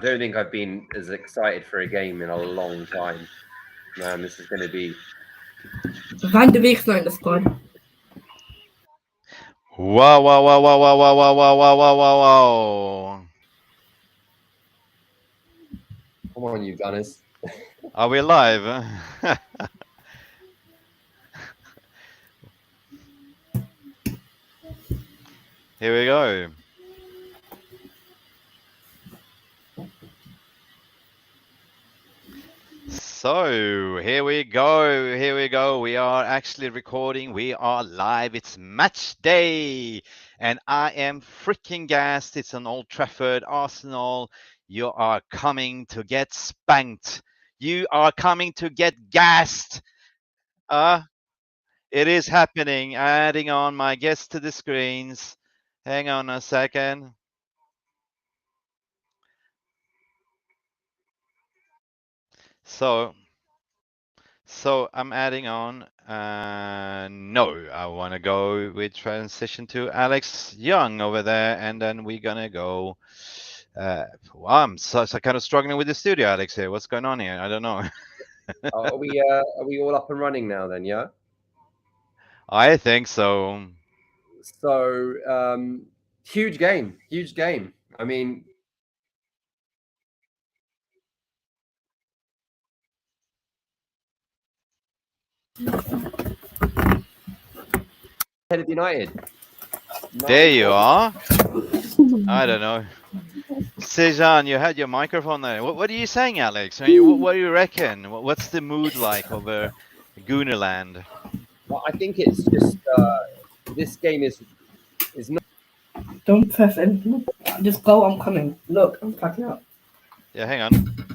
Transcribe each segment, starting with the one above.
don't think I've been as excited for a game in a long time. Man, this is going to be... Van de Beek's not in the squad. Wow, wow, wow, wow, wow, wow, wow, wow, wow, wow, wow, wow. Come on, you Gunners. Are we live? Here we go. So here we go. Here we go. We are actually recording. We are live. It's match day. And I am freaking gassed. It's an Old Trafford, Arsenal. You are coming to get spanked. You are coming to get gassed. It is happening. Adding on my guests to the screens. Hang on a second. So I'm adding on. No, I want to go with transition to Alex Young over there, and then we're gonna go. Well, I'm so kind of struggling with the studio, Alex. Here, what's going on here? I don't know. Are we all up and running now then? Yeah. I think so. So huge game. I mean, head of United. There you are. I don't know. Sejan, you had your microphone there. What are you saying, Alex? I mean, what do you reckon? What's the mood like over Goonerland? Well, I think it's just this game is not. Don't press anything. Just go. I'm coming. Look, I'm packing up. Yeah, hang on.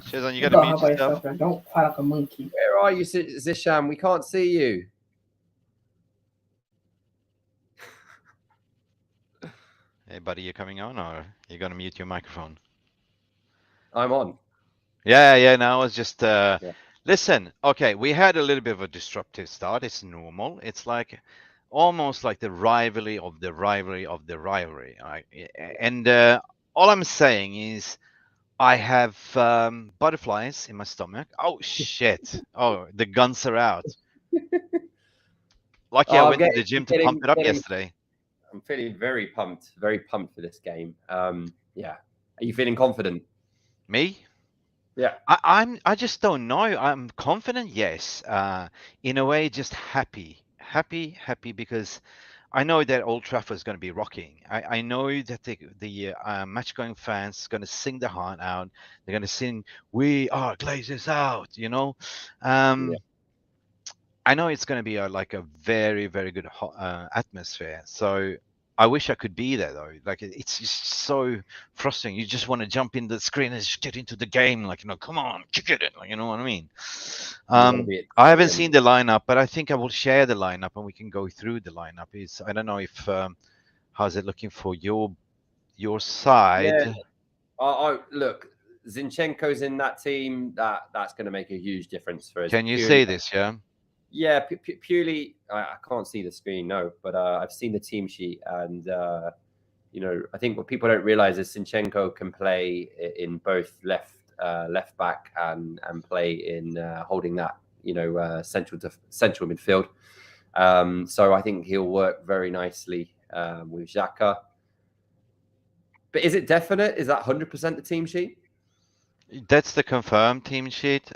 Sejan, you gotta mute yourself. Don't cry like a monkey. Where are you, Zisham? We can't see you. Hey, buddy, you coming on, or you gonna mute your microphone? I'm on. Yeah. Now it's just listen. Okay, we had a little bit of a disruptive start. It's normal. It's like almost like the rivalry of the rivalry of the rivalry. And all I'm saying is, I have butterflies in my stomach. Oh shit! Oh, the guns are out. Lucky I went to the gym to pump it up yesterday. I'm feeling very pumped for this game. Yeah. Are you feeling confident? Me? Yeah. I just don't know. I'm confident, yes. In a way, just happy because I know that Old Trafford is going to be rocking. I know that the match-going fans are going to sing their heart out. They're going to sing, "We are Glaziers Out," you know. Yeah. I know it's going to be like a very, very good atmosphere. So I wish I could be there though. Like it's just so frustrating. You just want to jump in the screen and just get into the game. Like, come on, kick it. Like, you know what I mean? I haven't seen the lineup, but I think I will share the lineup and we can go through the lineup. I don't know if how's it looking for your side? Yeah. Look, Zinchenko's in that team. That's going to make a huge difference for us. Can you see this? Yeah. Yeah, purely, I can't see the screen, no, but I've seen the team sheet, and I think what people don't realize is Zinchenko can play in both left back and play in holding that central midfield. So I think he'll work very nicely with Xhaka. But is it definite? Is that 100% the team sheet? That's the confirmed team sheet.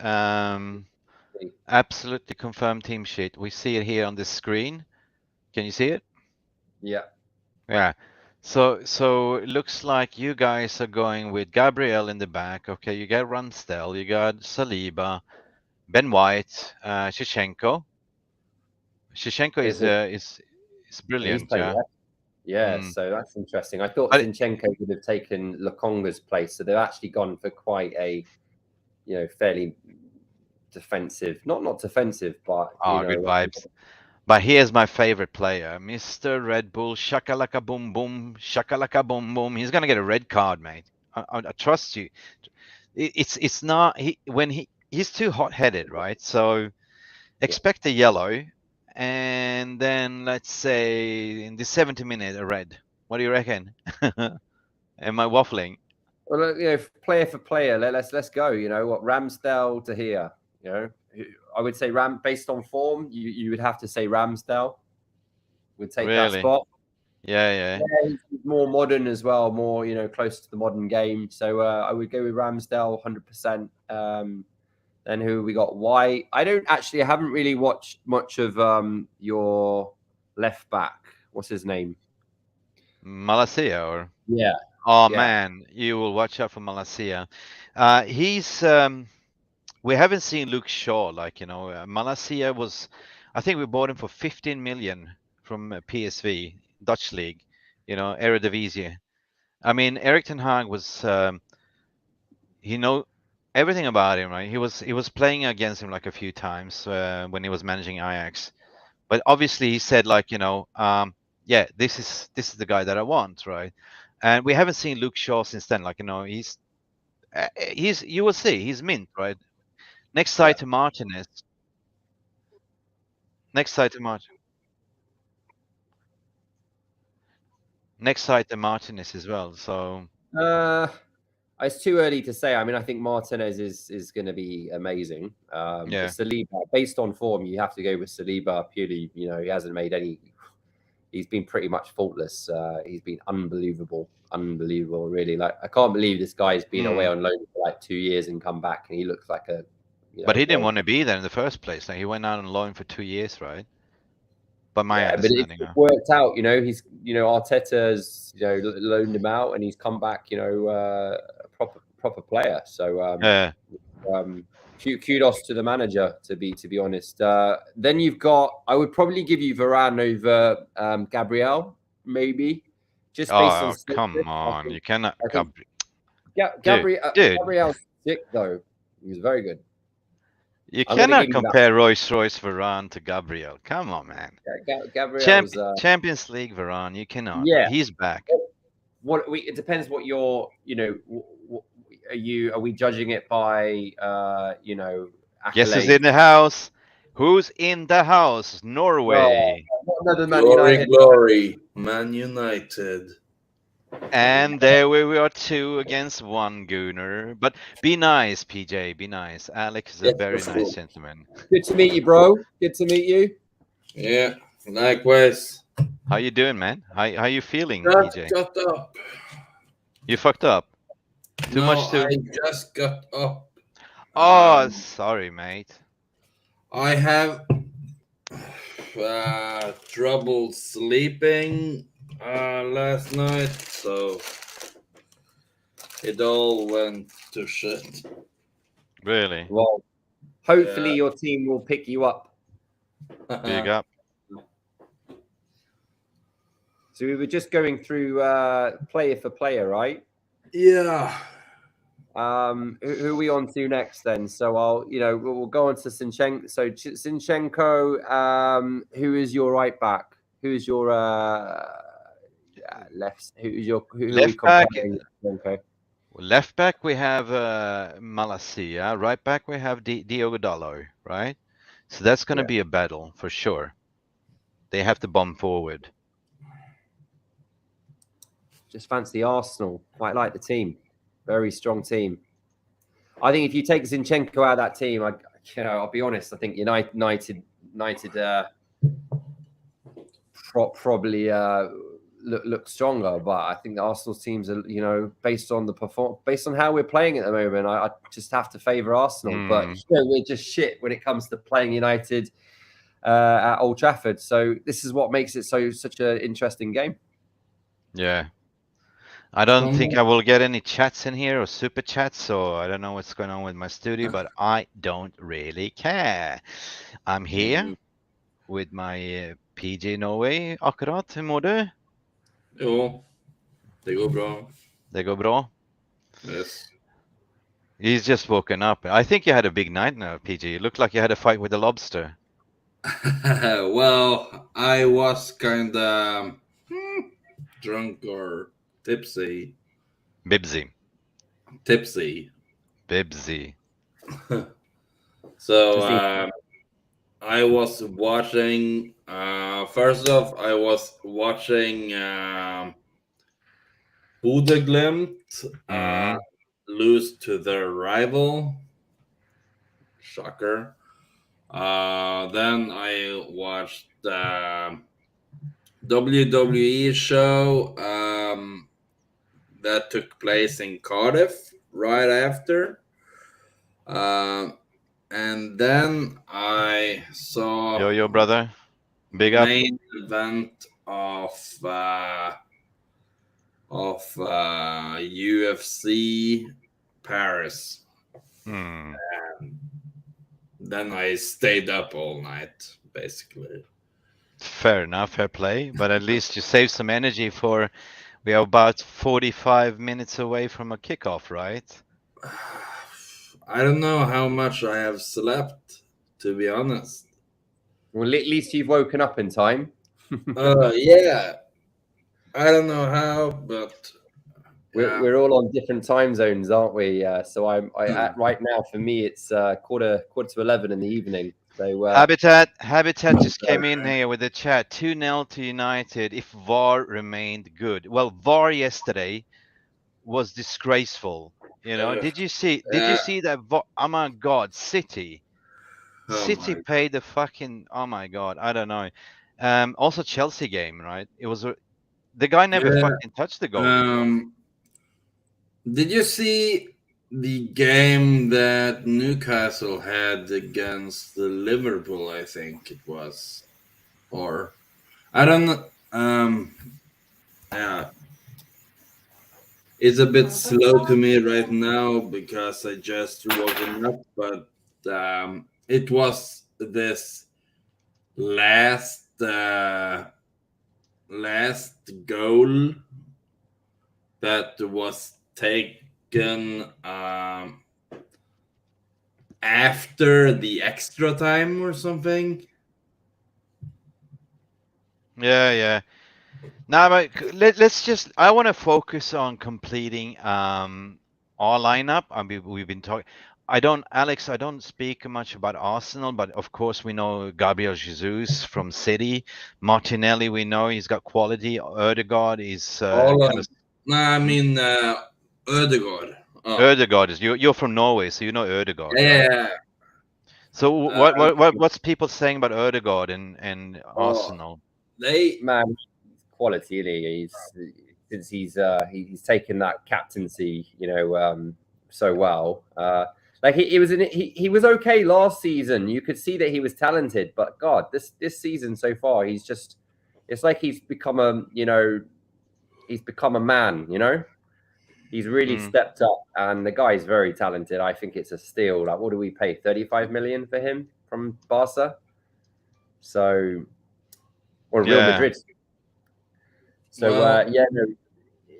Absolutely confirmed team sheet. We see it here on the screen. Can you see it? Yeah. Yeah. So it looks like you guys are going with Gabriel in the back. Okay, you got Ramsdale, you got Saliba, Ben White, Shevchenko. Shevchenko is brilliant. Yeah. Yeah, so that's interesting. I thought Zinchenko would have taken Lokonga's place, so they've actually gone for quite a, fairly defensive, not defensive, but good vibes. But here's my favorite player, Mr. Red Bull, shakalaka boom boom, shakalaka boom boom. He's gonna get a red card, mate. I trust you. It's not he's too hot-headed, right? So expect a yellow, and then let's say in the 70 minute a red. What do you reckon? Am I waffling? Well, player for player, let's go. What Ramsdale to here. I would say based on form, you would have to say Ramsdale would take that Really? spot. Yeah. He's more modern as well, more close to the modern game. So I would go with Ramsdale 100%. Then who we got? White. I haven't really watched much of your left back. What's his name? Malacia or? Yeah. Oh Yeah. man, you will watch out for Malacia. He's we haven't seen Luke Shaw, Malacia was, I think we bought him for 15 million from PSV, Dutch league, Eredivisie. I mean, Erik ten Hag was, he know everything about him, right? He was playing against him like a few times when he was managing Ajax, but obviously he said yeah, this is the guy that I want, right? And we haven't seen Luke Shaw since then. He's you will see he's mint, right? Next side to Martinez. Next side to Martin. Next side to Martinez as well. So It's too early to say. I mean, I think Martinez is going to be amazing. yeah, Saliba, based on form, you have to go with Saliba purely. He hasn't made any. He's been pretty much faultless. He's been unbelievable, really. Like I can't believe this guy's been away on loan for like 2 years and come back, and he looks like a. but he didn't want to be there in the first place. Like he went out on loan for 2 years, right? But my understanding, but it's worked out. He's Arteta's loaned him out, and he's come back. A proper player. So kudos to the manager. To be honest. Then you've got. I would probably give you Varane over Gabriel, maybe. Just based on. Come on, you cannot. Gabriel's sick though. He was very good. You cannot compare Rolls-Royce Varane to Gabriel. Come on, man. Gabriel's Champions League Varane. You cannot. Yeah, he's back. It depends what you're. Are we judging it by accolades? Guess who's in the house? Who's in the house? Norway. Another Man Glory, United. glory, Man United. And there we are 2 against 1, Gunnar. But be nice, PJ. Be nice. Alex is a very nice gentleman. Good to meet you, bro. Good to meet you. Yeah, likewise. How you doing, man? How you feeling, Just PJ? got up. You fucked up. Too much to. I just got up. Oh, sorry, mate. I have trouble sleeping last night, so it all went to shit. Really? Well, hopefully your team will pick you up. Big up. So we were just going through player for player, right? Yeah. Who are we on to next then? So we'll go on to Zinchenko. So Zinchenko, who is your right back? Who is your left? Who Left back? Okay. Left back we have Malacia. Right back we have Diogo Dalot, right? So that's going to be a battle for sure. They have to bomb forward. Just fancy Arsenal. Quite like the team. Very strong team. I think if you take Zinchenko out of that team, I'll be honest. I think United probably look stronger, but I think the Arsenal teams are, based on how we're playing at the moment, I just have to favour Arsenal. But we're just shit when it comes to playing United at Old Trafford. So this is what makes it such an interesting game. Yeah. I don't think I will get any chats in here or super chats, so I don't know what's going on with my studio, but I don't really care. I'm here with my PJ Norway. Akkurat, hur mår du? Jo, det går bra. Det går bra? Yes. He's just woken up. I think you had a big night now, PJ. You look like you had a fight with a lobster. Well, I was kind of drunk or tipsy. Bibsy. Tipsy. Bibsy. So I was watching. First off, I was watching Bodø/Glimt lose to their rival. Shocker. Then I watched the WWE show that took place in Cardiff right after. And then I saw Yo, brother. Big up. main event of UFC Paris. Hmm. Then I stayed up all night, basically. Fair enough, fair play. But at least you save some energy for. We are about 45 minutes away from a kickoff, right? I don't know how much I have slept, to be honest. Well, at least you've woken up in time. Yeah. I don't know how, but We're all on different time zones, aren't we? So right now for me it's quarter to 11 in the evening. So Habitat just came in here with the chat. 2-0 to United if VAR remained good. Well, VAR yesterday was disgraceful. You know, did you see that VAR? Oh my God, City paid the fucking. Oh my God, I don't know. Also Chelsea game, right? It was the guy never fucking touched the goal. Did you see the game that Newcastle had against the Liverpool? I think it was, or I don't know. Yeah, it's a bit slow to me right now because I just woken up. But it was this last goal that was taken after the extra time or something. Yeah. Now, but let's just. I want to focus on completing our lineup. I mean, we've been talking. Alex. I don't speak much about Arsenal, but of course we know Gabriel Jesus from City. Martinelli, we know he's got quality. Odegaard is kind of. No, I mean Ødegaard. Odegaard is you're from Norway, so you know Odegaard. Yeah. Right? So what's people saying about Odegaard and Arsenal? Man, quality, isn't he? Since he's taken that captaincy, so well. Like he was okay last season. You could see that he was talented, but God, this season so far, it's like he's become a man. He's really stepped up, and the guy is very talented. I think it's a steal. Like, what do we pay? 35 million for him from Barca. So, or Real Madrid. So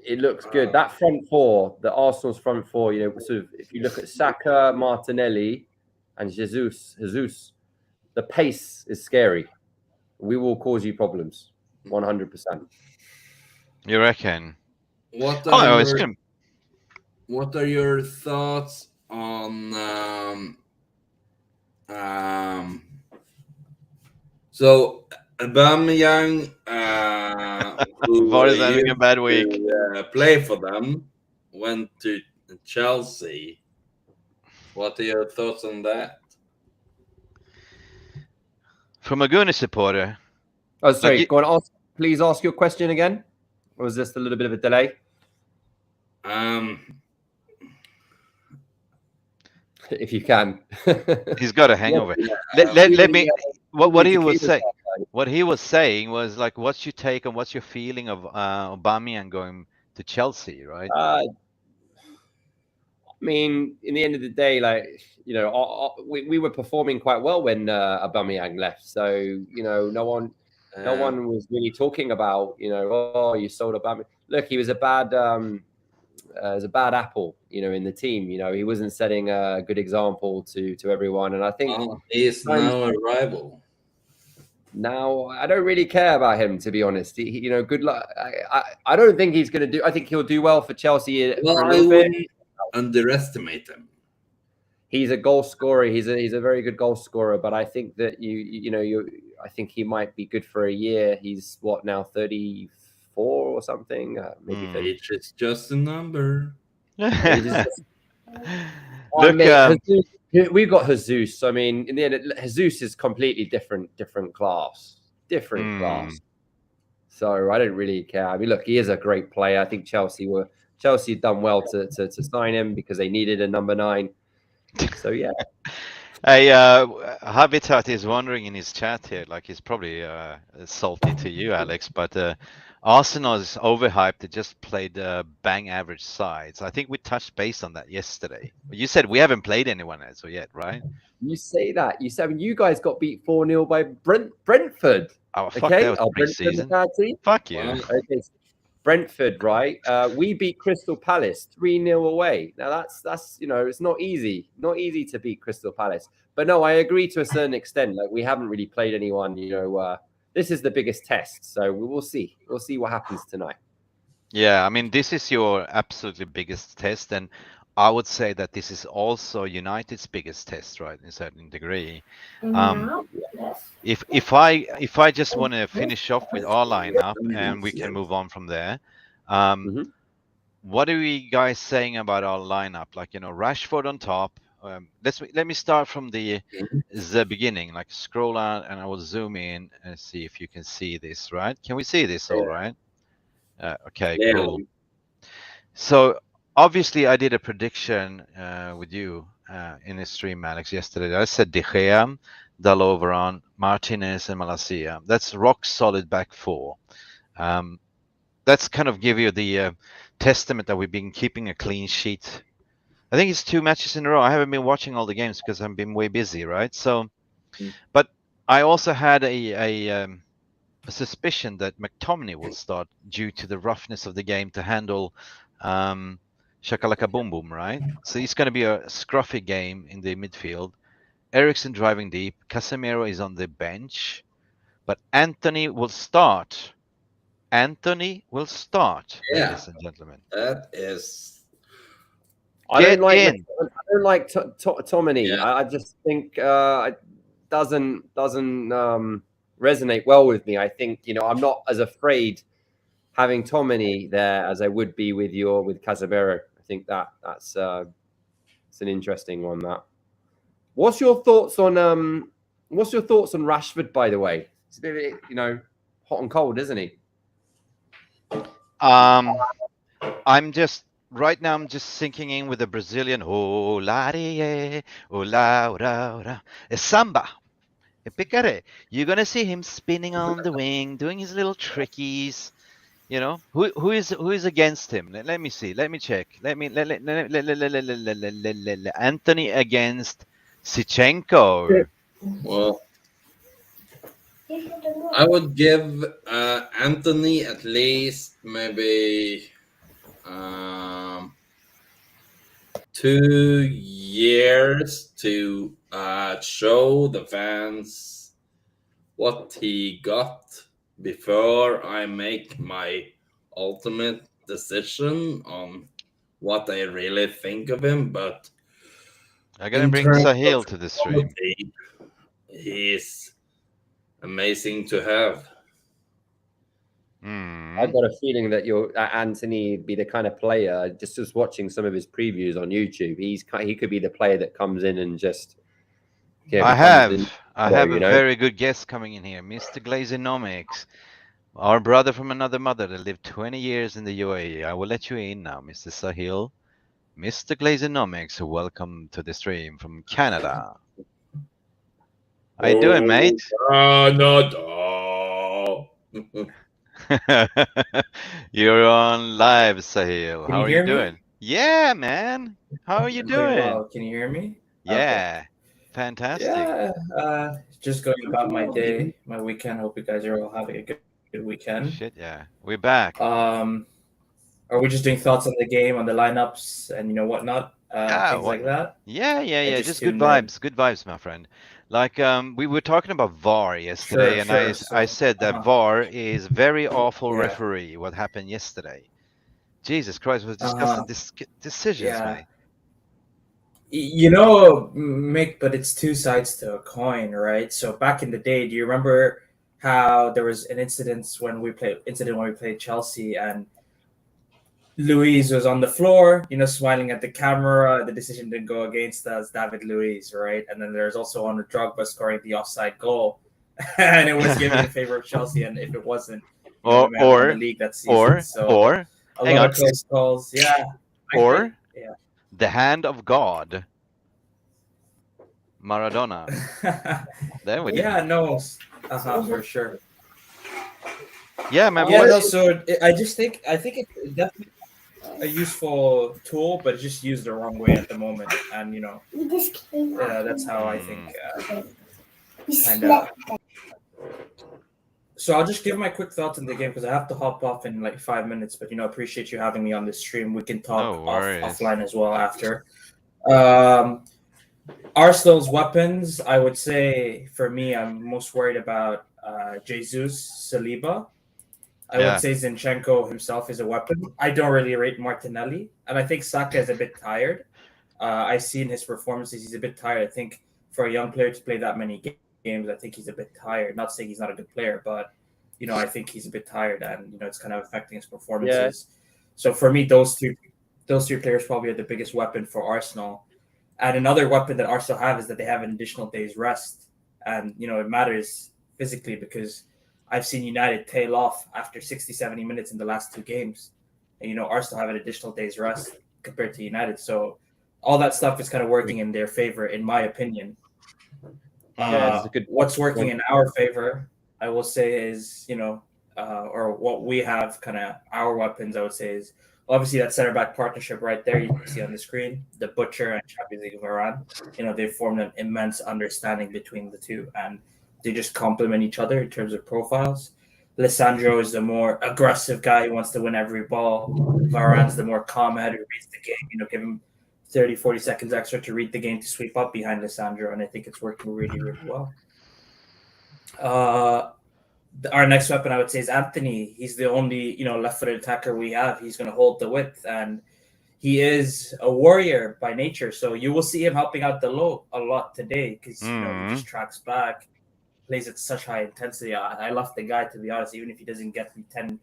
it looks good. That front four, the Arsenal's front four, sort of if you look at Saka, Martinelli, and Jesus, the pace is scary. We will cause you problems, 100%. You reckon? What are your thoughts on so Aubameyang who is having a bad week. Play for them, went to Chelsea. What are your thoughts on that? From a Gunnar supporter. Oh, sorry. Go on. Please ask your question again. Or was this a little bit of a delay? If you can. He's got a hangover. Let me. What he was saying. What he was saying was like, what's your take and what's your feeling of Aubameyang going to Chelsea, right? I mean, in the end of the day, we were performing quite well when Aubameyang left. So no one was really talking about you sold Aubameyang. Look, he was a bad apple, in the team. He wasn't setting a good example to everyone, and I think he's now a rival. Now, I don't really care about him, to be honest. Good luck. I don't think he's going to do. I think he'll do well for Chelsea. Well, I wouldn't underestimate him. He's a goal scorer. He's a very good goal scorer. But I think that I think he might be good for a year. He's what now, 34 34 or something, maybe 30. Age is just a number. Age is just- Look, mate, we've got Jesus. I mean, in the end, Jesus is completely different class. Different class. So I don't really care. I mean, look, he is a great player. I think Chelsea had done well to sign him because they needed a number 9. So yeah. Hey, Habitat is wondering in his chat here, like he's probably salty to you, Alex, but Arsenal is overhyped. They just played bang average sides. I think we touched base on that yesterday. You said we haven't played anyone as of yet, right? You say that. You said when you guys got beat 4-0 by Brentford. Oh, fuck, Okay, that was pre-season. Fuck you. Well, okay. Brentford, right? We beat Crystal Palace 3-0 away. Now that's it's not easy to beat Crystal Palace. But no, I agree to a certain extent. Like we haven't really played anyone. This is the biggest test, so we'll see. We'll see what happens tonight. Yeah, I mean, this is your absolutely biggest test, and I would say that this is also United's biggest test, right, in a certain degree. If I just want to finish off with our lineup, and we can move on from there. What are we guys saying about our lineup? Like, Rashford on top. Let me start from the beginning. Like, scroll out, and I will zoom in and see if you can see this. Right? Can we see this? All right. Okay. Yeah. Cool. So obviously, I did a prediction with you in the stream, Alex, yesterday. I said De Gea, Daloveran, Martinez, and Malacia. That's rock solid back 4. That's kind of give you the testament that we've been keeping a clean sheet. I think it's 2 matches in a row. I haven't been watching all the games because I've been way busy, right? So, but I also had a suspicion that McTominay will start due to the roughness of the game to handle Shakalaka Boom Boom, right? So it's going to be a scruffy game in the midfield. Eriksen driving deep. Casemiro is on the bench, but Anthony will start. Ladies and gentlemen. That is. I don't like Tomini. Yeah. I just think it doesn't resonate well with me. I think I'm not as afraid having Tomini there as I would be with Casemiro. I think that's it's an interesting one. That. What's your thoughts on Rashford? By the way, it's a bit hot and cold, isn't he? I'm just sinking in with the Brazilian samba. You're gonna see him spinning on the wing, doing his little trickies. Who is against him? Let me see. Let me check. Anthony against Zinchenko. Well, I would give Anthony at least maybe 2 years to show the fans what he got before I make my ultimate decision on what I really think of him. But I'm gonna bring Sahil to the stream. He's amazing to have. I've got a feeling that Anthony be the kind of player. Just watching some of his previews on YouTube, he could be the player that comes in and just. I have a very good guest coming in here, Mr. Glaziers. Our brother from another mother that lived 20 years in the UAE. I will let you in now, Mr. Sahil. Mr. Glaziers, welcome to the stream from Canada. How you doing, mate? You're on live, Sahil. How are you doing? Yeah, man. How are you doing? Well. Can you hear me? Yeah. Okay. Fantastic. Yeah. Just going about my day, my weekend. Hope you guys are all having a good weekend. Shit, yeah. We're back. Are we just doing thoughts on the game, on the lineups, and whatnot? Things like that? Yeah. Just good vibes. Good vibes, my friend. Like we were talking about VAR yesterday, I said that VAR is very awful referee. What happened yesterday? Jesus Christ, was discussing decisions, mate. Mick, but it's 2 sides to a coin, right? So back in the day, do you remember how there was an incident when we played Chelsea, and Luiz was on the floor, smiling at the camera. The decision didn't go against us, David Luiz, right? And then there's also on the Drogba scoring the offside goal, and it was given in favor of Chelsea. And if it wasn't, we might have won the league that season. Or a lot of close calls, yeah. The hand of God, Maradona. There we go. Yeah, no, for sure. Yeah, man. Yeah, no, so I think it's definitely a useful tool, but it's just used the wrong way at the moment. And that's how I think. Kind of. So I'll just give my quick thoughts on the game because I have to hop off in like 5 minutes. But appreciate you having me on the stream. We can talk offline as well after. Arsenal's weapons, I would say for me, I'm most worried about Jesus, Saliba. I would say Zinchenko himself is a weapon. I don't really rate Martinelli, and I think Saka is a bit tired. I've seen his performances; he's a bit tired. I think for a young player to play that many games, I think he's a bit tired. Not saying he's not a good player, but I think he's a bit tired, and it's kind of affecting his performances. Yeah. So for me, those three players probably are the biggest weapon for Arsenal. And another weapon that Arsenal have is that they have an additional day's rest, and it matters physically because I've seen United tail off after 60, 70 minutes in the last two games. And, Arsenal have an additional day's rest compared to United. So all that stuff is kind of working in their favor, in my opinion. What's working in our favor, I will say is, or what we have kind of our weapons, I would say is obviously that center back partnership right there. You can see on the screen, the Butcher and Champions League Varane. They've formed an immense understanding between the two, and they just complement each other in terms of profiles. Lissandro is the more aggressive guy who wants to win every ball. Varane's the more calm head who reads the game. Give him 30, 40 seconds extra to read the game to sweep up behind Lissandro, and I think it's working really, really well. Our next weapon, I would say, is Anthony. He's the only, left-footed attacker we have. He's going to hold the width, and he is a warrior by nature. So you will see him helping out the low a lot today because he just tracks back, plays at such high intensity. I love the guy, to be honest. Even if he doesn't get 10,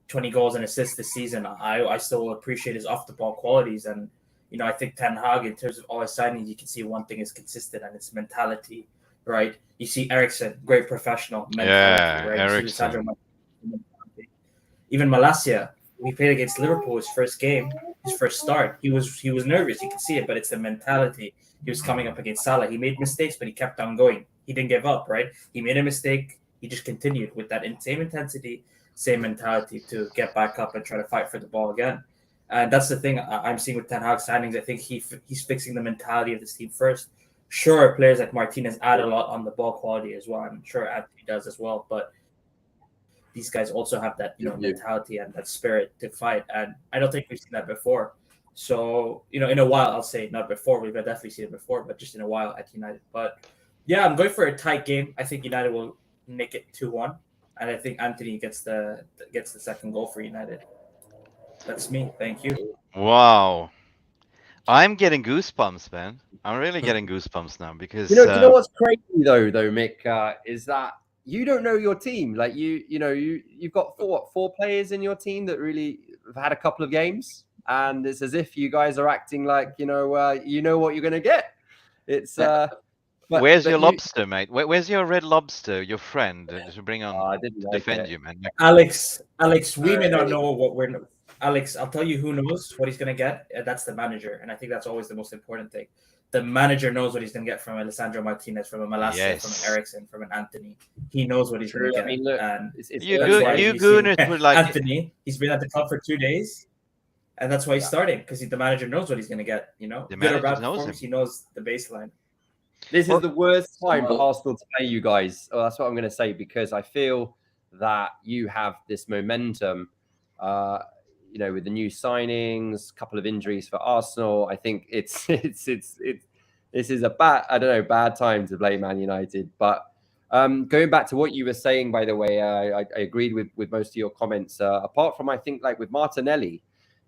20 goals and assists this season, I still appreciate his off-the-ball qualities. And, I think Ten Hag, in terms of all his signings, you can see one thing is consistent, and it's mentality, right? You see Eriksen, great professional mentality, right? Eriksen. Even Malacia, we played against Liverpool his first game, his first start. He was nervous. You can see it, but it's the mentality. He was coming up against Salah. He made mistakes, but he kept on going. He didn't give up, right? He made a mistake. He just continued with that same intensity, same mentality to get back up and try to fight for the ball again. And that's the thing I'm seeing with Ten Hag signings. I think he's fixing the mentality of this team first. Sure, players like Martinez add a lot on the ball quality as well. I'm sure Anthony does as well. But these guys also have that mentality and that spirit to fight. And I don't think we've seen that before. So, in a while, I'll say not before. We've definitely seen it before, but just in a while at United. But yeah, I'm going for a tight game. I think United will make it 2-1, and I think Anthony gets the second goal for United. That's me. Thank you. Wow, I'm getting goosebumps, man. I'm really getting goosebumps now because do you know what's crazy though, Mick, is that you don't know your team. Like you've got four players in your team that really have had a couple of games, and it's as if you guys are acting like you know what you're gonna get. It's where's your lobster, mate? Where's your red lobster, your friend, to bring on I didn't to defend you, man? Alex, we may not know what we're. Alex, I'll tell you who knows what he's going to get. That's the manager. And I think that's always the most important thing. The manager knows what he's going to get from Alessandro Martinez, from a Malacia, from an Eriksen, from an Anthony. He knows what he's going to get. I mean, look, and you gooners would like Anthony. He's been at the club for 2 days, and that's why he's starting, because the manager knows what he's going to get. The good or bad performance, he knows the baseline. This is the worst time for Arsenal to play you guys. Oh, that's what I'm going to say, because I feel that you have this momentum. With the new signings, a couple of injuries for Arsenal, I think this is a bad time to play Man United. But going back to what you were saying, by the way, I agreed with most of your comments. Apart from, I think, like with Martinelli,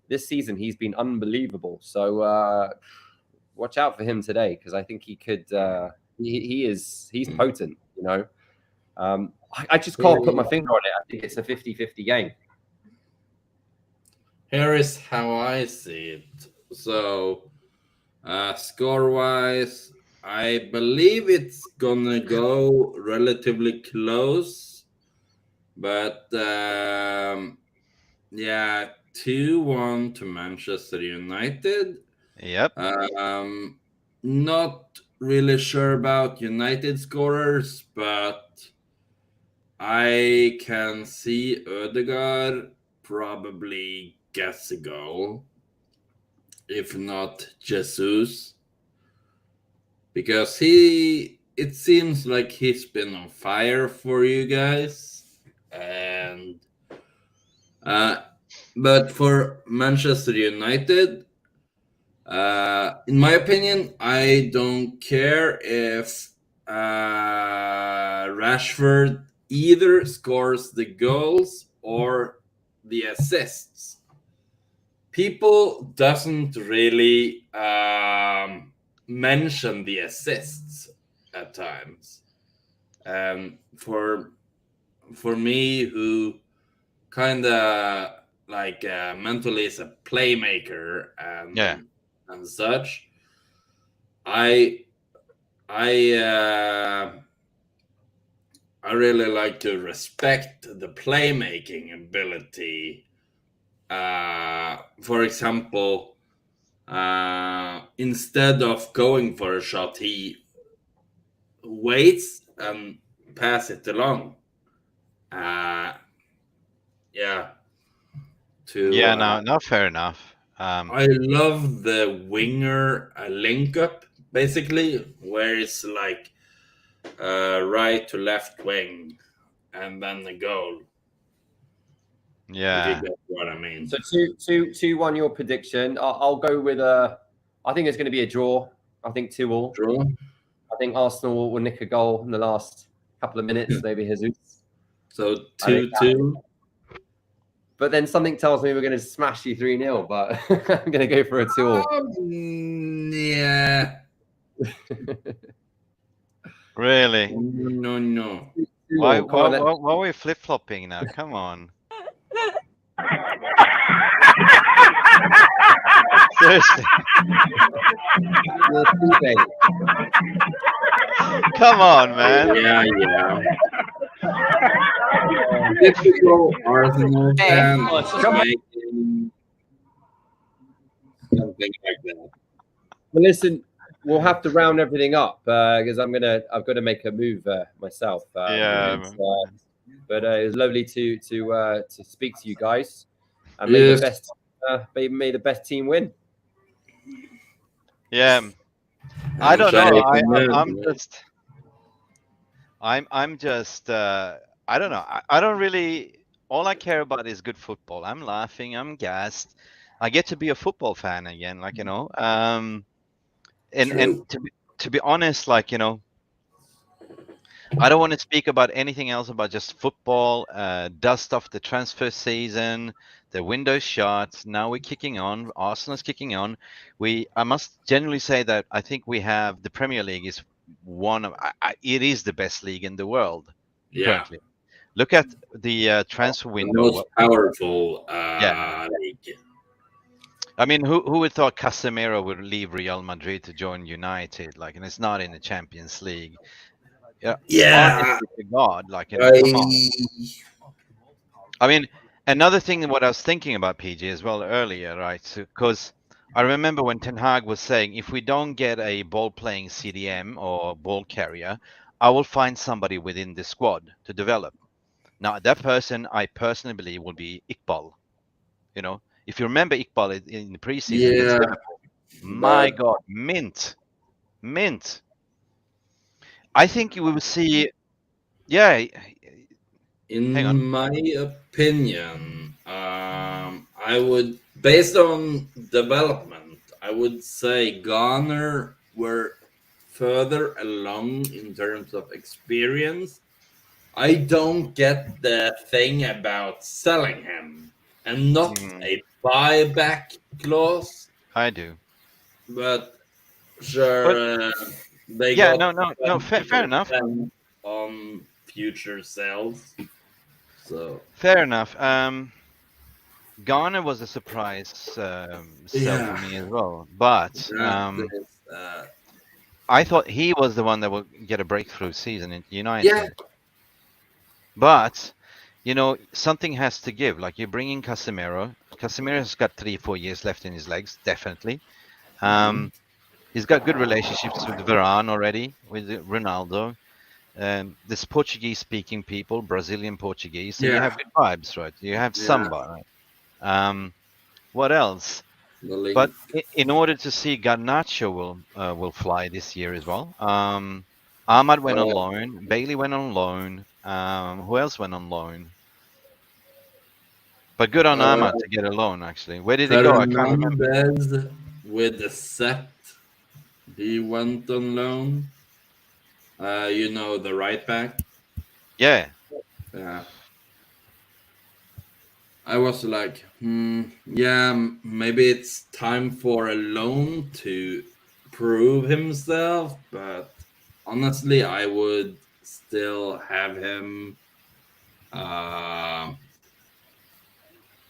this season he's been unbelievable. So watch out for him today, because I think he could. He's potent. I just can't put my finger on it. I think it's a 50-50 game. Here is how I see it. So, score-wise, I believe it's gonna go relatively close, but yeah, 2-1 to Manchester United. Yep. Not really sure about United scorers, but I can see Ødegaard probably gets a goal, if not Jesus, because it seems like he's been on fire for you guys, and but for Manchester United, in my opinion, I don't care if Rashford either scores the goals or the assists. People doesn't really mention the assists at times, and for me, who kind of like mentally is a playmaker and such, I really like to respect the playmaking ability. For example, instead of going for a shot, he waits and pass it along. No, fair enough. I love the winger link up, basically, where it's like right to left wing and then the goal. Yeah. If you get what I mean. So 2-1 your prediction. I'll go with I think it's going to be a draw. I think 2-2. Draw. I think Arsenal will nick a goal in the last couple of minutes, maybe Jesus. So 2-2. But then something tells me we're going to smash you 3-0, but I'm going to go for a 2-2. Yeah. Really? No. Why are we flip-flopping now? Come on. Seriously. Come on, man. Yeah. Typical Arsenal fan making something like that. Well, listen, we'll have to round everything up because I've got to make a move myself. But it was lovely to speak to you guys, and may the best team win. Yeah, I don't know. I'm just I don't know. I don't really. All I care about is good football. I'm laughing. I'm gassed. I get to be a football fan again, like and to be honest, like I don't want to speak about anything else about just football. Dust off the transfer season, the window shut. Now we're kicking on. Arsenal's kicking on. I must generally say that I think we have the Premier League is one of. It is the best league in the world currently. Look at the transfer window. The most powerful league. I mean, who would thought Casemiro would leave Real Madrid to join United? Like, and it's not in the Champions League. Yeah. God, like, come on. I mean, another thing what I was thinking about, PG, as well earlier, right? Because I remember when Ten Hag was saying, if we don't get a ball-playing CDM or ball carrier, I will find somebody within the squad to develop. Now, that person, I personally believe, will be Iqbal. If you remember Iqbal in the preseason, my God, mint. I think you will see, In my opinion, I would, based on development, I would say Garner were further along in terms of experience. I don't get the thing about selling him and not a buyback clause. I do. But sure, they got fair enough. On future selves. So Fair enough. Garner was a surprise sell Yeah. for me as well, but that is, I thought he was the one that would get a breakthrough season in United. yeah, But something has to give. Like you bring in Casemiro. Casemiro's got 3-4 years left in his legs, definitely. He's got good relationships with Varane already, with Ronaldo. This Portuguese-speaking people, Brazilian Portuguese. So you have good vibes, right? You have Samba, right? What else? the link. But in order to see Garnacho will fly this year as well. Ahmad went on loan. Bailey went on loan. Who else went on loan? But good on Ahmad to get a loan, actually. Where did he go? I can't remember. Fernandez with the set. He went on loan. The right back. Yeah. Yeah. I was like, maybe it's time for a loan to prove himself, but honestly, I would still have him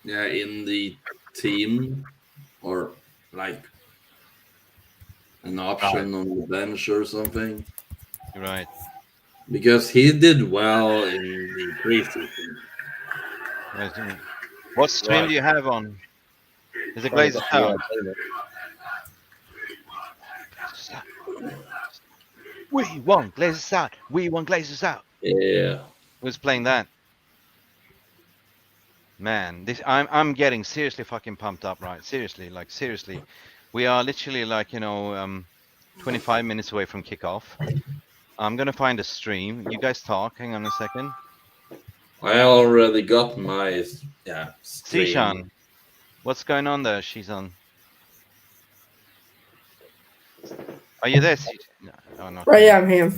in the team or like an option on the bench or something. Right. Because he did well in the preseason. What stream do you have on? Is it Glaziers Out? We want Glaziers Out. We want Glaziers Out. Yeah. Who's playing that? Man, I'm getting seriously fucking pumped up, right? Seriously, we are literally 25 minutes away from kickoff. I'm gonna find a stream. You guys talk. Hang on a second. I already got my stream. Sishan, what's going on there? She's on. Are you there? No, oh, not Right, yeah, I'm here.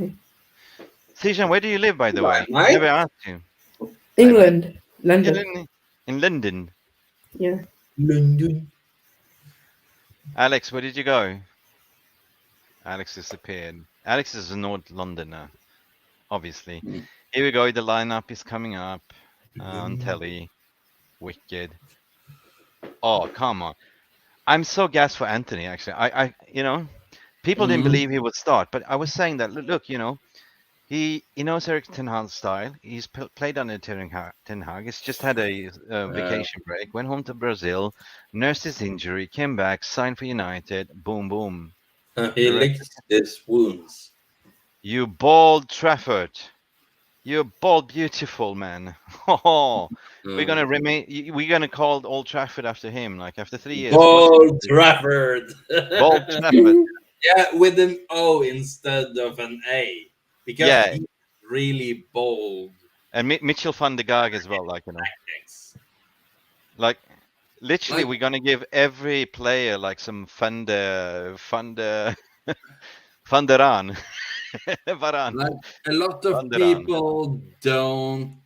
Sishan, where do you live, by the way? Right. I never asked you. England, You're London. in London. Yeah. London. Alex, where did you go? Alex disappeared. Alex is a North Londoner, obviously. Here we go. The lineup is coming up on telly. Wicked. Oh, come on. I'm so gassed for Anthony, actually. People didn't believe he would start, but I was saying that, look, he knows Erik Ten Hag's style. He's played under Ten Hag. He's just had a vacation break, went home to Brazil, nursed his injury, came back, signed for United. Boom, boom. He licked his wounds. You bald Trafford. You bald, beautiful man. We're gonna call Old Trafford after him, like after 3 years. Bald Trafford. Bald Trafford. Yeah, with an O instead of an A. Because he's really bold. And Mitchell van der Gaag as well, Like, literally, we're gonna give every player like some Van der Varan. Like, a lot of people don't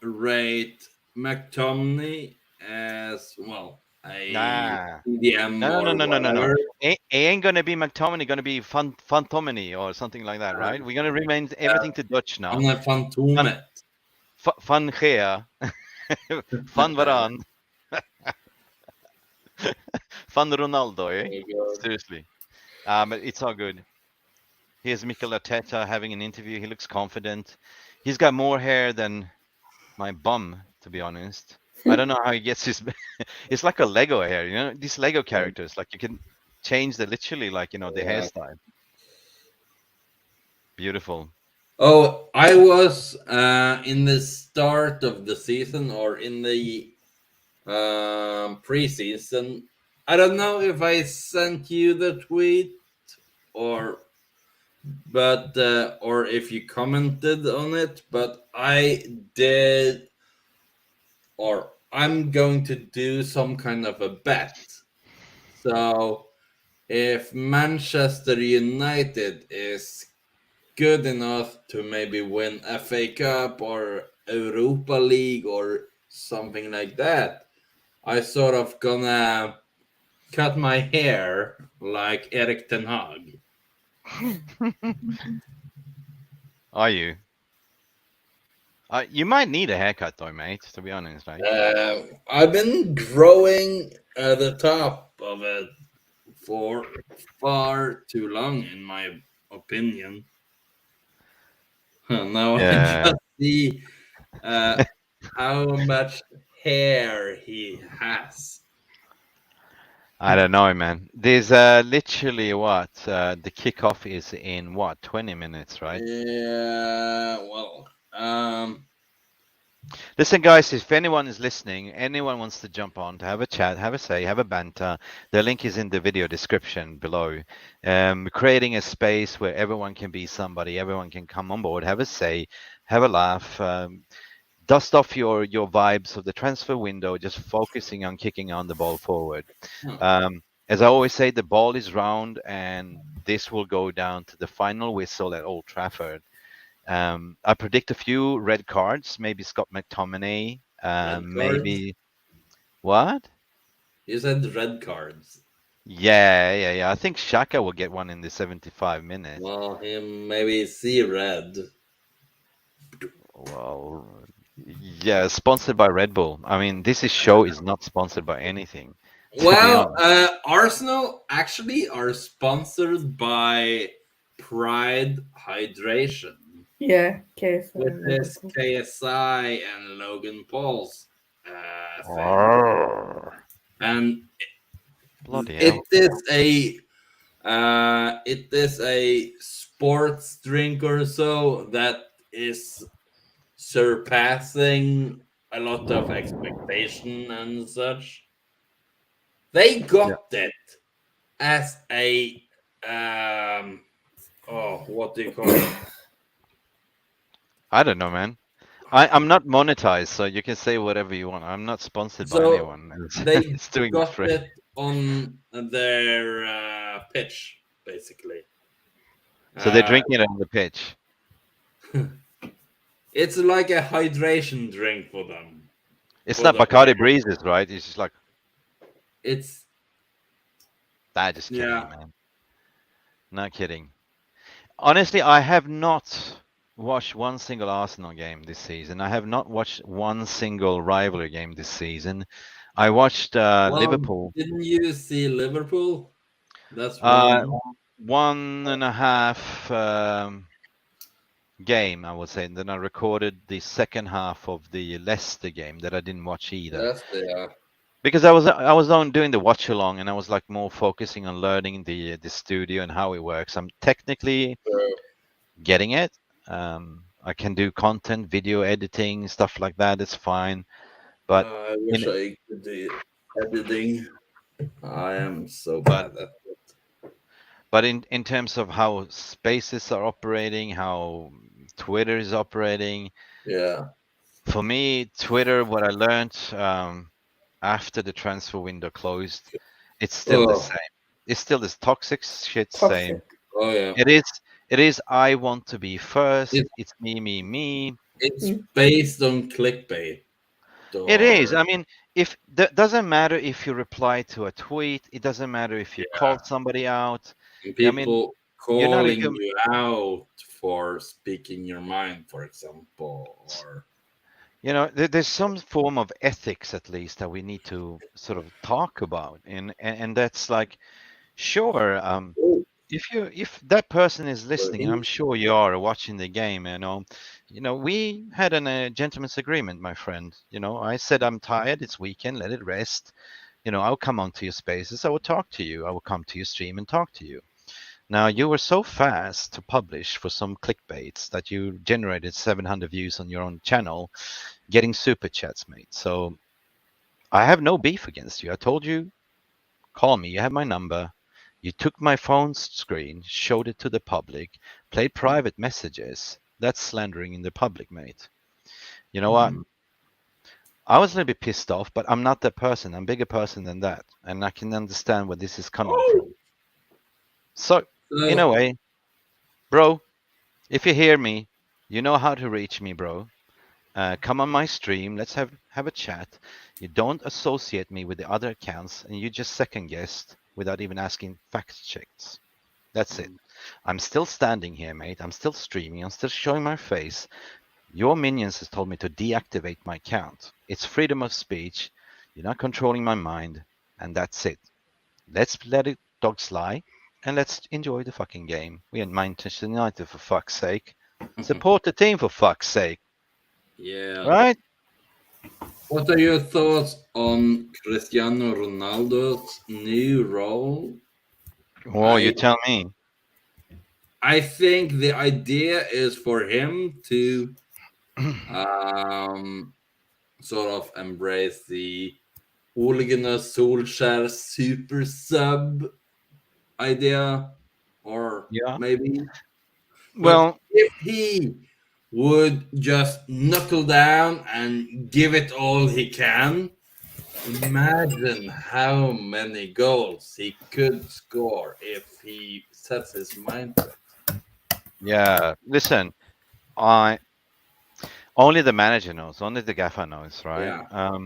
rate McTominay as well. No. No. It ain't gonna be McTominay. Gonna be Fantomany or something like that, right? We're gonna remain everything to Dutch now. Fantomet. Van Gea. Van Varaan. Van Ronaldo, eh? Seriously. But it's all good. Here's Mikel Arteta having an interview. He looks confident. He's got more hair than my bum, to be honest. I don't know how he gets his. It's like a Lego hair, these Lego characters. Like you can change the hairstyle. Beautiful. Oh, I was in the start of the season or in the preseason. I don't know if I sent you the tweet or if you commented on it, but I did, or I'm going to do some kind of a bet. So if Manchester United is good enough to maybe win FA Cup or Europa League or something like that, I sort of gonna cut my hair like Erik Ten Hag. Are you? You might need a haircut though, mate. To be honest, right? I've been growing at the top of it for far too long, in my opinion. Now I Yeah. just see how much hair he has. I don't know, man. There's literally what the kickoff is in what 20 minutes, right? Yeah, well, Listen, guys, if anyone is listening, anyone wants to jump on to have a chat, have a say, have a banter, the link is in the video description below. Creating a space where everyone can be somebody, everyone can come on board, have a say, have a laugh, dust off your vibes of the transfer window, just focusing on kicking on the ball forward. As I always say, the ball is round, and this will go down to the final whistle at Old Trafford. I predict a few red cards, maybe Scott McTominay, red maybe what? you said red cards. Yeah. I think Shaka will get one in the 75 minutes. Well, him maybe see red. Well, yeah, sponsored by Red Bull. I mean, this show is not sponsored by anything. To be Well, honest. Arsenal actually are sponsored by Pride Hydration, Yeah, okay. So with this KSI and Logan Paul's thing. Oh, And bloody it hell. is a sports drink or so that is surpassing a lot of expectation and such. They got it as a what do you call it? I don't know, man. I'm not monetized, so you can say whatever you want. I'm not sponsored by So anyone. they It's doing it got free. it on their pitch, basically. So they're drinking it on the pitch. It's like a hydration drink for them. It's For not the Bacardi players. Breezes, right? It's just like, It's just kidding, yeah. man. Not kidding. Honestly, I have not watched one single Arsenal game this season. I have not watched one single rivalry game this season. I watched Well, Liverpool. didn't you see Liverpool? That's Uh, one. 1.5 game, I would say. And then I recorded the second half of the Leicester game that I didn't watch either. That's Because I was on doing the watch along, and I was like more focusing on learning the studio and how it works. I'm technically getting it. I can do content, video editing, stuff like that. It's fine. But I wish I could do editing. I am so bad at it. But in terms of how spaces are operating, how Twitter is operating, Yeah. for me, Twitter, what I learned after the transfer window closed, it's still the same. It's still this toxic shit same. Oh yeah. It is I want to be first. It's me. It's based on clickbait. It is. I mean, if that doesn't matter if you reply to a tweet, it doesn't matter if you called somebody out. People you're not calling you out for speaking your mind, for example, or there's some form of ethics at least that we need to sort of talk about, and that's like, sure, if that person is listening, I'm sure you are watching the game, we had a gentleman's agreement, my friend. I said I'm tired, it's weekend, let it rest. I'll come onto your spaces, I will talk to you, I will come to your stream and talk to you. Now, you were so fast to publish for some clickbaits that you generated 700 views on your own channel, getting super chats, mate. So I have no beef against you. I told you, call me. You have my number. You took my phone screen, showed it to the public, played private messages. That's slandering in the public, mate. You know what? I was a little bit pissed off, but I'm not that person. I'm a bigger person than that. And I can understand where this is coming from. So, in a way, bro, if you hear me, you know how to reach me, bro. Come on my stream. Let's have a chat. You don't associate me with the other accounts, and you just second guessed without even asking fact checks. That's it. I'm still standing here, mate. I'm still streaming. I'm still showing my face. Your minions has told me to deactivate my account. It's freedom of speech. You're not controlling my mind, and that's it. Let's let it dogs lie, and let's enjoy the fucking game. We are Manchester United, for fuck's sake. Support the team, for fuck's sake, Yeah. right? What are your thoughts on Cristiano Ronaldo's new role? Oh, you I tell me. I think the idea is for him to um, sort of embrace the Ole Gunnar Solskjaer super sub idea, or Yeah. maybe. But Well, if he would just knuckle down and give it all he can, imagine how many goals he could score if he sets his mind to it. yeah. Listen, I only the manager knows, only the gaffer knows, right? Yeah.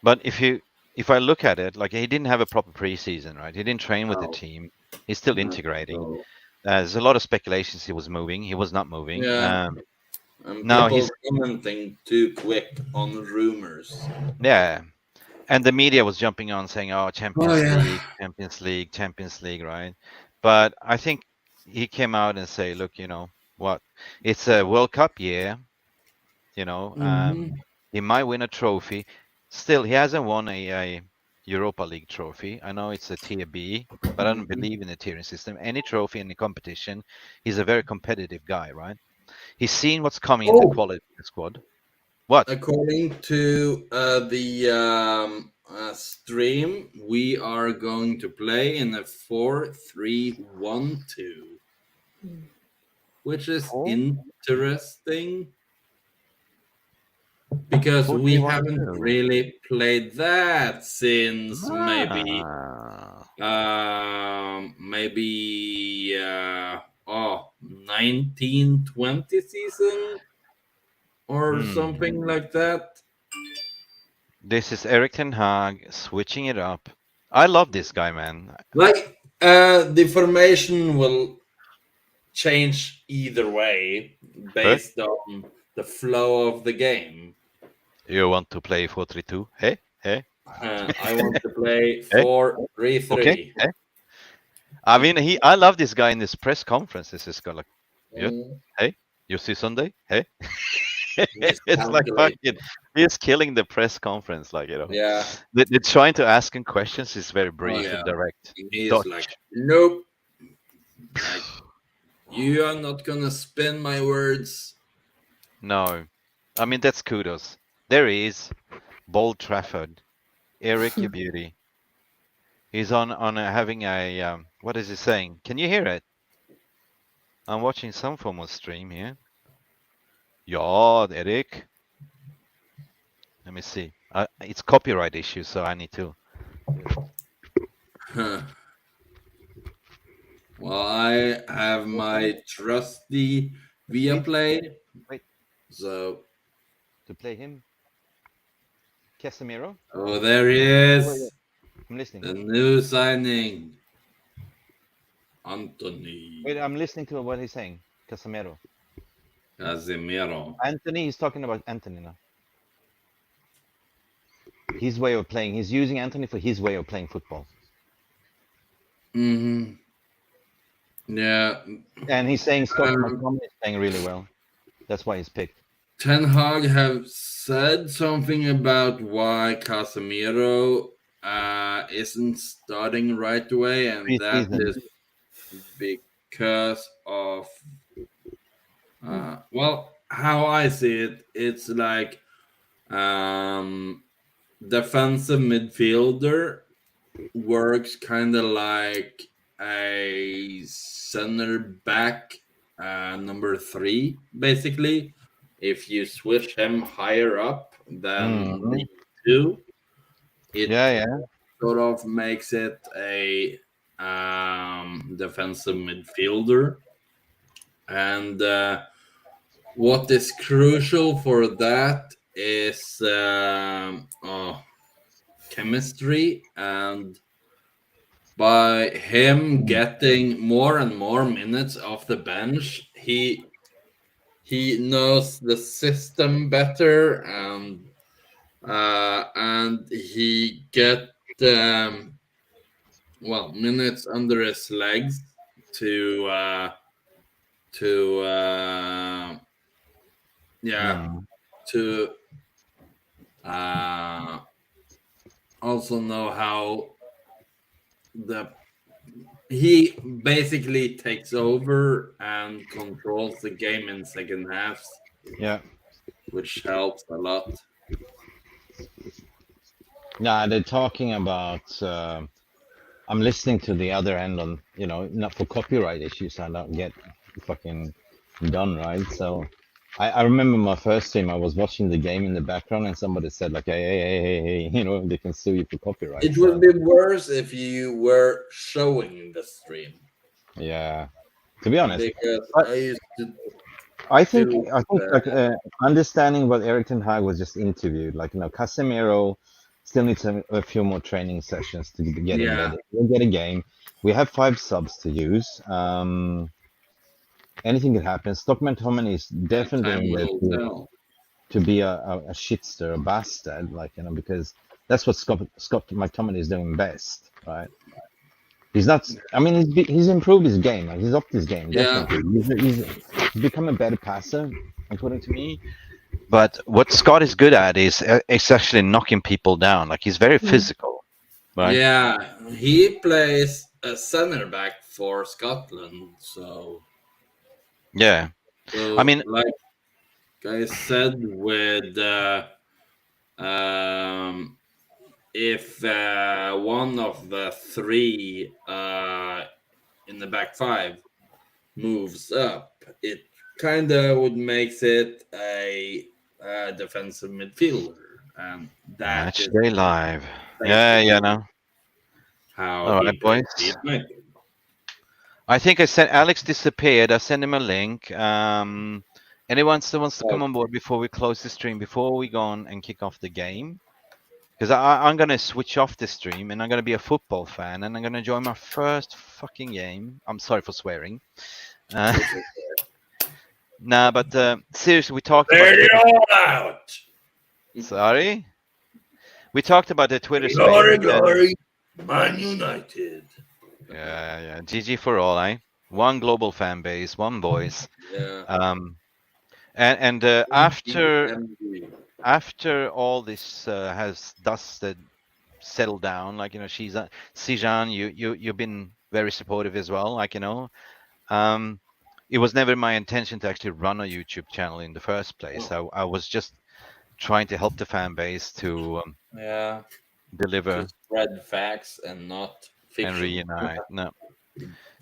But if I look at it, like he didn't have a proper preseason, right? He didn't train with the No. team. He's still No. integrating. There's a lot of speculations he was moving. He was not moving. Yeah. And Now people he's commenting too quick on rumors. yeah, and the media was jumping on saying, "Oh, Champions yeah. League, Champions League, Champions League," right? But I think he came out and say, "Look, you know what? It's a World Cup year. You know, Mhm. he might win a trophy. Still, he hasn't won a Europa League trophy. I know it's a tier B, but I don't Mhm. believe in the tiering system. Any trophy in the competition, he's a very competitive guy, right? He's seen what's coming in the Oh, quality squad. What? according to the stream, we are going to play in a 4-3-1-2, which is Four? interesting because Four, we three, one, haven't two. really played that since maybe Ah. maybe 1920 season or something like that. This is Eric Ten Hag switching it up. I love this guy, man. Like the formation will change either way based on the flow of the game. You want to play 4-3-2? Hey, hey, I want to play hey. 4-3-3. Okay. Hey. I mean, I love this guy in this press conference. This is like, yeah, hey, you see Sunday? Hey, He's it's like calculating. fucking, he's killing the press conference. Like, you know, Yeah. they're trying to ask him questions. It's very Oh, brief yeah. and direct. He's Dutch. like, nope. Like, you are not gonna spin my words. No, I mean that's kudos. There he is, Bold Trafford, Eric, your beauty. He's on having a what is he saying? Can you hear it? I'm watching some form of stream here. Yeah, Eric. Let me see. It's copyright issue, so I need to. Huh. Well, I have my trusty Viaplay. Wait. So, To play him. Casemiro. oh, there he is. I'm listening. The new signing, Anthony Wait, I'm listening to what he's saying. Casemiro. Casemiro. Anthony. He's talking about Anthony now. His way of playing. He's using Anthony for his way of playing football. Mm-hmm. Yeah. And he's saying Scott McTominay is playing really well. That's why he's picked. Ten Hag have said something about why Casemiro isn't starting right away, and that Preseason. is because of well, how I see it, it's like defensive midfielder works kind of like a center back number 3, basically. If you switch him higher up than the 2, it sort of makes it a defensive midfielder. And what is crucial for that is chemistry, and by him getting more and more minutes off the bench, he he knows the system better, and he get minutes under his legs to to also know how he basically takes over and controls the game in second halves, Yeah. which helps a lot. Yeah, they're talking about. I'm listening to the other end on, not for copyright issues. I don't get fucking done, right? So I remember my first stream. I was watching the game in the background, and somebody said like, hey, they can sue you for copyright. It would be worse if you were showing the stream. Yeah, to be honest, Because but I used to. I think like understanding what Eric Ten Hag was just interviewed, like Casemiro still needs a few more training sessions to get embedded. We'll get a game. We have 5 subs to use. Anything could happen. Stock McTominay is definitely Time in there will to be a shitster, a bastard, because that's what Scott McTominay is doing best, right? He's not. I mean, he's improved his game. Like, he's upped his game. Definitely, he's become a better passer, according to me. But what Scott is good at is actually knocking people down. Like, he's very physical, right? Yeah, he plays a center back for Scotland, so yeah. So, I mean, like I said, with if one of the 3 in the back 5 moves up, it kind of would makes it a defensive midfielder, and that match is day live. Yeah, no. how All he right, plays boys. the United. I think I sent Alex disappeared. I sent him a link. Anyone still wants to come on board before we close the stream, before we go on and kick off the game? Because I'm going to switch off the stream and I'm going to be a football fan and I'm going to join my first fucking game. I'm sorry for swearing. Nah, but seriously, we talked about it all out. Sorry? We talked about the Twitter space. Glory, Man United. Yeah. GG for all, eh? One global fan base, one voice. Yeah. And after all this has dusted, settled down, like Sijan, you've been very supportive as well, like it was never my intention to actually run a YouTube channel in the first place. I was just trying to help the fan base to deliver, to spread facts and not fiction. And reunite. No.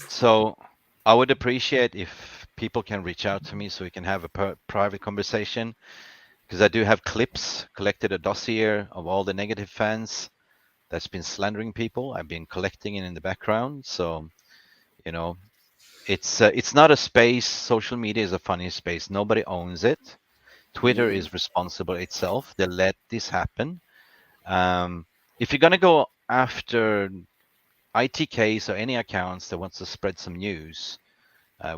So I would appreciate if people can reach out to me so we can have a private conversation, because I do have clips, collected a dossier of all the negative fans that's been slandering people. I've been collecting it in the background. So, it's not a space. Social media is a funny space. Nobody owns it. Twitter is responsible itself. They let this happen. If you're going to go after ITKs or any accounts that wants to spread some news,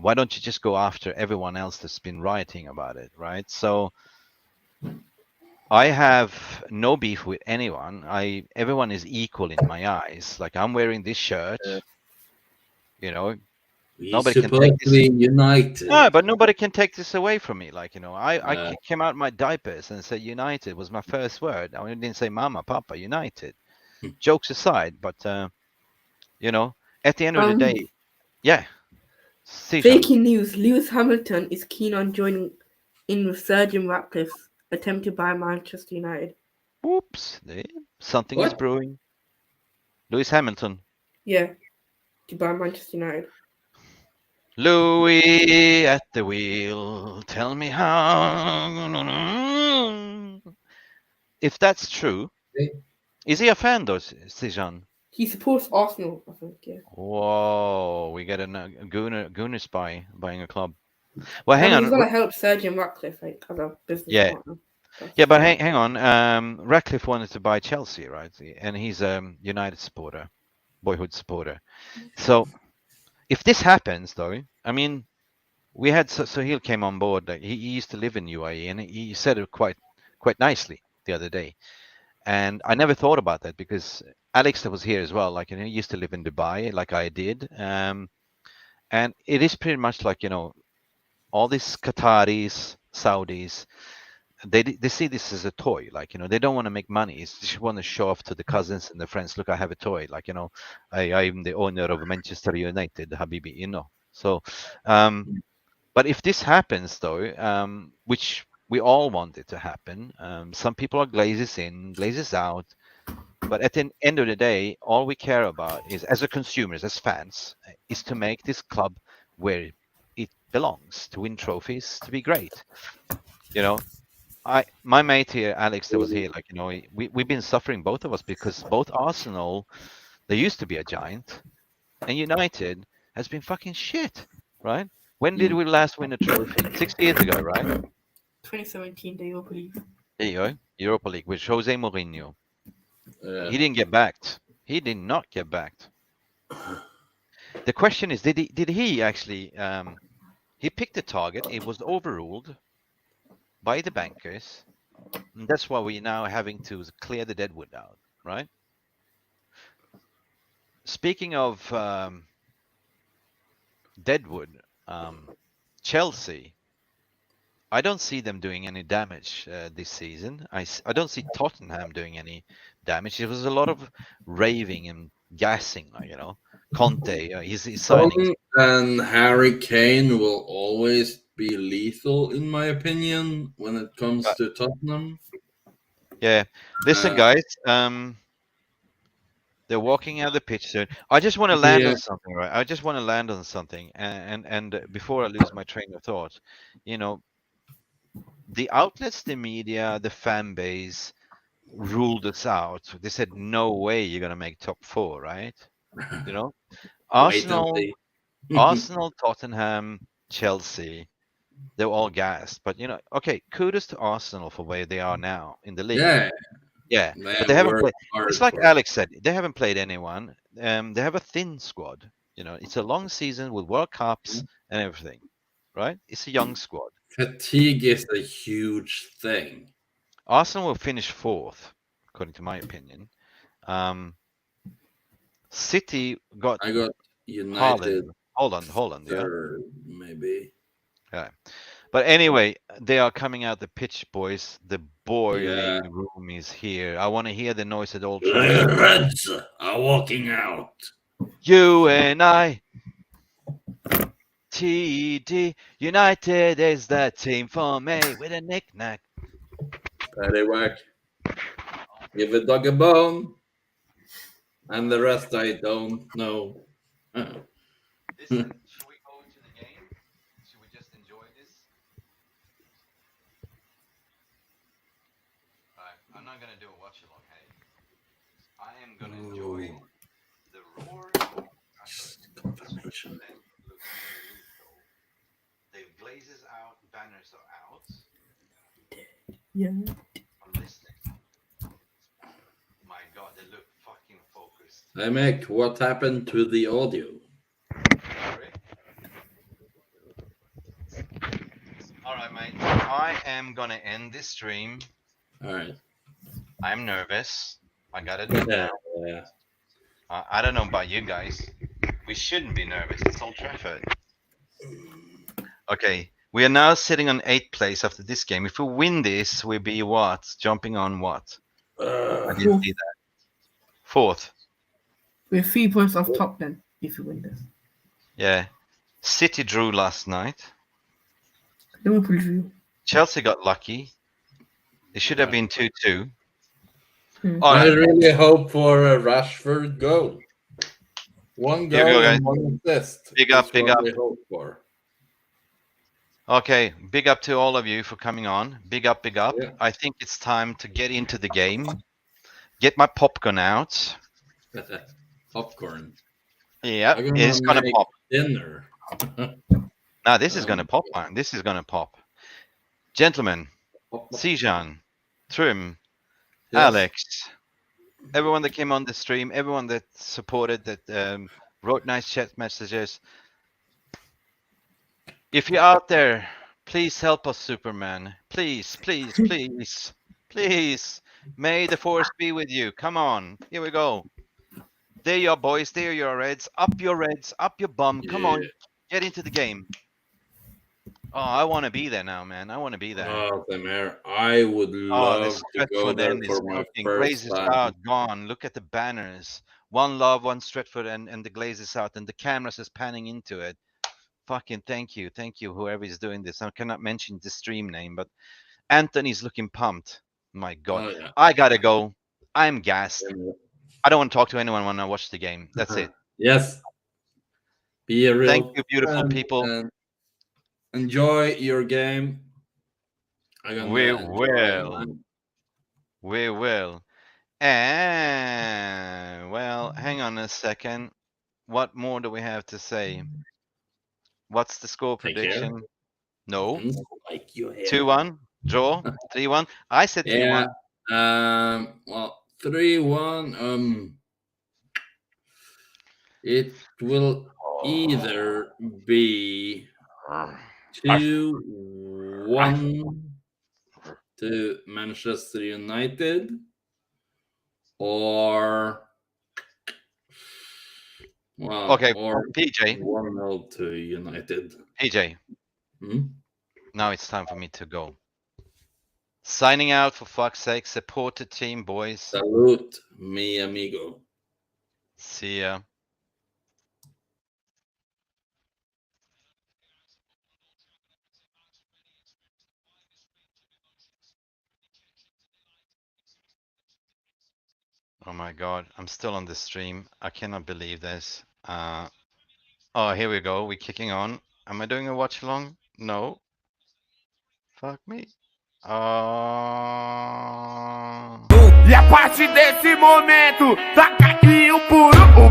why don't you just go after everyone else that's been writing about it, right? So I have no beef with anyone. Everyone is equal in my eyes. Like, I'm wearing this shirt, nobody can take this. United. No, but nobody can take this away from me. Like, I came out my diapers and said United was my first word. I didn't say Mama, Papa, United. Jokes aside, but at the end of the day, yeah. Breaking news: Lewis Hamilton is keen on joining in with Sir Jim Ratcliffe's attempt to buy Manchester United. Whoops! Something is brewing. Lewis Hamilton. Yeah, to buy Manchester United. Louis at the wheel, tell me how. If that's true, is he a fan though, Sijan? He supports Arsenal, I think, yeah. Whoa, we get a gooner spy buying a club. Well, hang on. He's gonna help Sir Jim Ratcliffe, like, as a business partner. Yeah, but hang on. Ratcliffe wanted to buy Chelsea, right? And he's a United supporter, boyhood supporter. So if this happens, though, I mean, we had Sohail came on board. Like, he used to live in UAE, and he said it quite nicely the other day. And I never thought about that because Alex that was here as well. Like, he used to live in Dubai, like I did. And it is pretty much like, all these Qataris, Saudis, they see this as a toy. Like, they don't want to make money. They just want to show off to the cousins and the friends. Look, I have a toy. Like, I'm the owner of Manchester United, Habibi. So, but if this happens though, which we all want it to happen, some people are Glazers in, Glazers out. But at the end of the day, all we care about is, as a consumers, as fans, is to make this club where it belongs, to win trophies, to be great. My mate here, Alex, that was here, like, we've been suffering, both of us, because both Arsenal, they used to be a giant, and United has been fucking shit, right? When did we last win a trophy? 6 years ago, right? 2017, the Europa League. There you go, Europa League with Jose Mourinho. Yeah. He didn't get backed. He did not get backed. The question is, did he actually? He picked a target. It was overruled by the bankers, and that's why we're now having to clear the deadwood out, right? Speaking of deadwood, Chelsea, I don't see them doing any damage this season. I don't see Tottenham doing any damage. It was a lot of raving and gassing, like, Conte, he's signing. And Harry Kane will always be lethal, in my opinion, when it comes to Tottenham. Yeah, listen, guys. They're walking out of the pitch soon. I just want to land on something, right? I just want to land on something, and before I lose my train of thought, the outlets, the media, the fan base ruled us out. They said, "No way, you're gonna make top 4, right?" Arsenal, Tottenham, Chelsea, they're all gassed. But okay, kudos to Arsenal for where they are now in the league. Yeah, but they haven't played. It's like Alex said, they haven't played anyone. They have a thin squad. It's a long season with World Cups and everything, right? It's a young squad. Fatigue is a huge thing. Arsenal will finish 4th, according to my opinion. City got. I got United. Haaland. Haaland, yeah. Maybe. Yeah. But anyway, they are coming out the pitch, boys. The boiling room is here. I want to hear the noise at Old Trafford. The Reds are walking out. You and I. TD United is the team for me with a knick-knack. Paddywhack. Give a dog a bone. And the rest I don't know. Listen, should we go to the game? Should we just enjoy this? I'm not gonna do a watch along, hey. I am gonna enjoy the roar. Confirmation. The Glazers Out banners are out. Yeah. I'm listening. My God, they look fucking focused. Hey Mick, what happened to the audio? All right, mate. I am gonna end this stream. All right. I'm nervous. I gotta do that. Yeah. I don't know about you guys. We shouldn't be nervous. It's Old Trafford. Okay, we are now sitting on 8th place after this game. If we win this, we'll be what? Jumping on what? I didn't see that. 4th. We're 3 points off top then, if you win this. Yeah. City drew last night. Liverpool drew. Chelsea got lucky. It should have been 2-2. I really hope for a Rashford goal. One goal and one assist. Big up, big up. I hope for. Okay, big up to all of you for coming on. Big up, big up. Yeah. I think it's time to get into the game. Get my popcorn out. Popcorn. Yeah, it's gonna pop. Dinner. Now this is gonna pop, man. This is gonna pop. Gentlemen, Sijan, Trim, Yes. Alex, everyone that came on the stream, everyone that supported, that wrote nice chat messages. If you're out there, please help us, Superman. Please, please, please, please. May the force be with you. Come on. Here we go. There you are, boys. There you are, Reds. Up your Reds. Up your bum. Come on. Get into the game. Oh, I want to be there now, man. I want to be there. Oh, the mayor. I would love to go there for my first Glaziers Out, gone. Look at the banners. One Love, one Stretford, and the Glaziers Out, and the cameras is panning into it. Fucking thank you, whoever is doing this. I cannot mention the stream name, but Anthony's looking pumped. My God, Oh, yeah. I gotta go. I'm gassed. I don't want to talk to anyone when I watch the game. That's it. Yes. Be a real. Thank you, beautiful people. And enjoy your game. We will. We will. And well, hang on a second. What more do we have to say? What's the score prediction? No. Like 2-1 draw. 3-1. I said 3-1. Well, 3-1. It will either be 2-1 to Manchester United, or or PJ. 1-0 to United. PJ. Now it's time for me to go. Signing out, for fuck's sake. Support the team, boys. Salute, mi amigo. See ya. Oh my God, I'm still on the stream. I cannot believe this. Oh, here we go. We're kicking on. Am I doing a watch along? No. Fuck me. E a partir desse momento, taca aqui o puro.